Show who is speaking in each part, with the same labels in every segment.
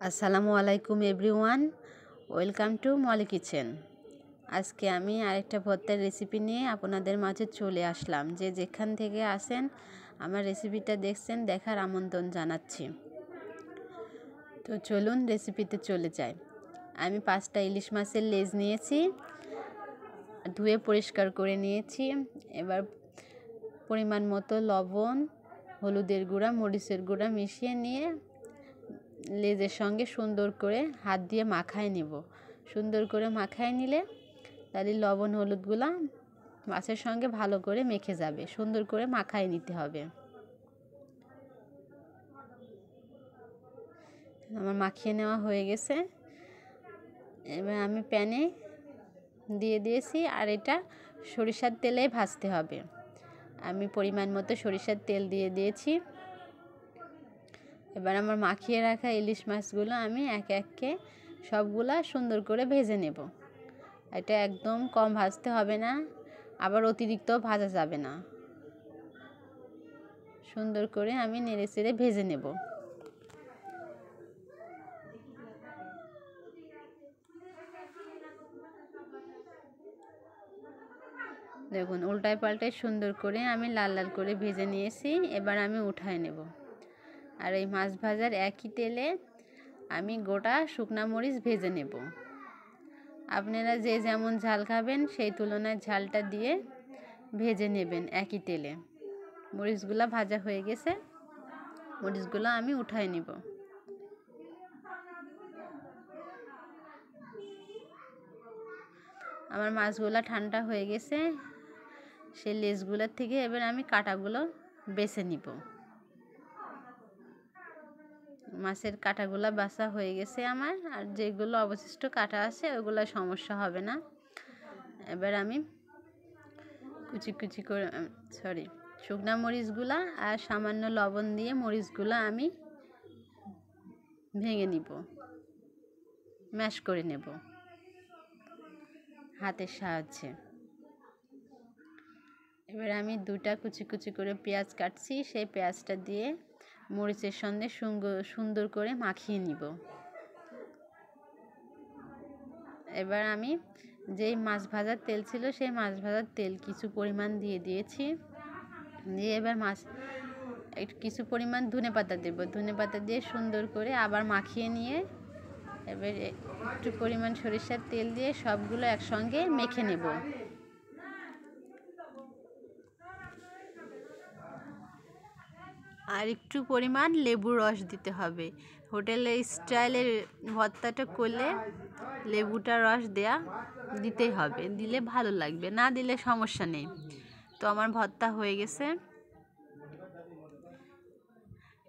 Speaker 1: আসসালামু আলাইকুম everyone, welcome to Molly kitchen. আজকে আমি আরেকটা ভর্তার রেসিপি নিয়ে আপনাদের মাঝে চলে আসলাম। যে যেখান থেকে আসেন আমার রেসিপিটা দেখছেন, দেখার আমন্ত্রণ জানাচ্ছি। তো চলুন রেসিপিতে চলে যাই। আমি 5টা ইলিশ মাছের লেজ নিয়েছি, ধুয়ে পরিষ্কার করে নিয়েছি। এবার পরিমাণ মতো লবণ, হলুদের গুঁড়া, মরিচের গুঁড়া মিশিয়ে নিয়ে লেজের সঙ্গে সুন্দর করে হাত দিয়ে মাখায় নেব। সুন্দর করে মাখায় নিলে তাহলে লবণ হলুদগুলা মাছের সঙ্গে ভালো করে মেখে যাবে। সুন্দর করে মাখায় নিতে হবে। আমার মাখিয়ে নেওয়া হয়ে গেছে। এবার আমি প্যানে দিয়ে দিয়েছি, আর এটা সরিষার তেলে ভাজতে হবে। আমি পরিমাণ মতো সরিষার তেল দিয়ে দিয়েছি। এবার আমার মাখিয়ে রাখা ইলিশ মাছগুলো আমি একে একে সবগুলা সুন্দর করে ভেজে নেব। এটা একদম কম ভাজতে হবে না, আবার অতিরিক্ত ভাজা যাবে না। সুন্দর করে আমি নেড়ে চেড়ে ভেজে নেব। দেখুন, উল্টায় পাল্টায় সুন্দর করে আমি লাল লাল করে ভেজে নিয়েছি। এবার আমি উঠায় নেব। আর এই মাছ ভাজার একই তেলে আমি গোটা শুকনা মরিচ ভেজে নেব। আপনারা যে যেমন ঝাল খাবেন সেই তুলনায় ঝালটা দিয়ে ভেজে নেবেন একই তেলে। মরিচগুলো ভাজা হয়ে গেছে, মরিচগুলো আমি উঠায় নেব। আমার মাছগুলো ঠান্ডা হয়ে গেছে, সেই লেজগুলোর থেকে এবার আমি কাঁটাগুলো বেছে নিব। মাছের কাঁটাগুলো বাছা হয়ে গেছে আমার, আর যেগুলো অবশিষ্ট কাঁটা আছে ওগুলো সমস্যা হবে না। এবার আমি কুচি কুচি করে শুকনা মরিচগুলা আর সামান্য লবণ দিয়ে মরিচগুলো আমি ভেঙে নিব, ম্যাশ করে নেব হাতের সাহায্যে। এবার আমি 2টা কুচি কুচি করে পেঁয়াজ কাটছি, সেই পেঁয়াজটা দিয়ে মরিচের সঙ্গে সুন্দর করে মাখিয়ে নিব। এবার আমি যেই মাছ ভাজার তেল ছিল সেই মাছ ভাজার তেল কিছু পরিমাণ দিয়ে দিয়েছি। দিয়ে এবার একটু কিছু পরিমাণ ধনেপাতা দেব। ধনেপাতা দিয়ে সুন্দর করে আবার মাখিয়ে নিয়ে এবার একটু পরিমাণ সরিষার তেল দিয়ে সবগুলো একসঙ্গে মেখে নেব। আর একটু পরিমাণ লেবুর রস দিতে হবে। হোটেলের স্টাইলের ভর্তাটা করলে লেবুটার রস দিতেই হবে, দিলে ভালো লাগবে, না দিলে সমস্যা নেই। তো আমার ভর্তা হয়ে গেছে।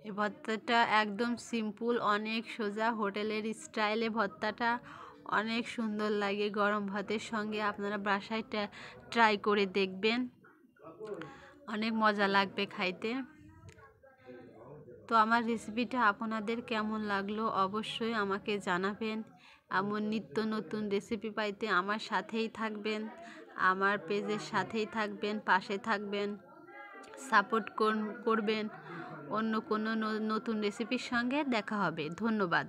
Speaker 1: এই ভর্তাটা একদম সিম্পল, অনেক সোজা। হোটেলের স্টাইলে ভর্তাটা অনেক সুন্দর লাগে। গরম ভাতের সঙ্গে আপনারা বাসায় ট্রাই করে দেখবেন, অনেক মজা লাগবে খাইতে। তো আমার রেসিপিটা আপনাদের কেমন লাগলো অবশ্যই আমাকে জানাবেন। এমন নিত্য নতুন রেসিপি পাইতে আমার সাথেই থাকবেন, আমার পেজের সাথেই থাকবেন, পাশে থাকবেন, সাপোর্ট করবেন। অন্য কোনো নতুন রেসিপির সঙ্গে দেখা হবে। ধন্যবাদ।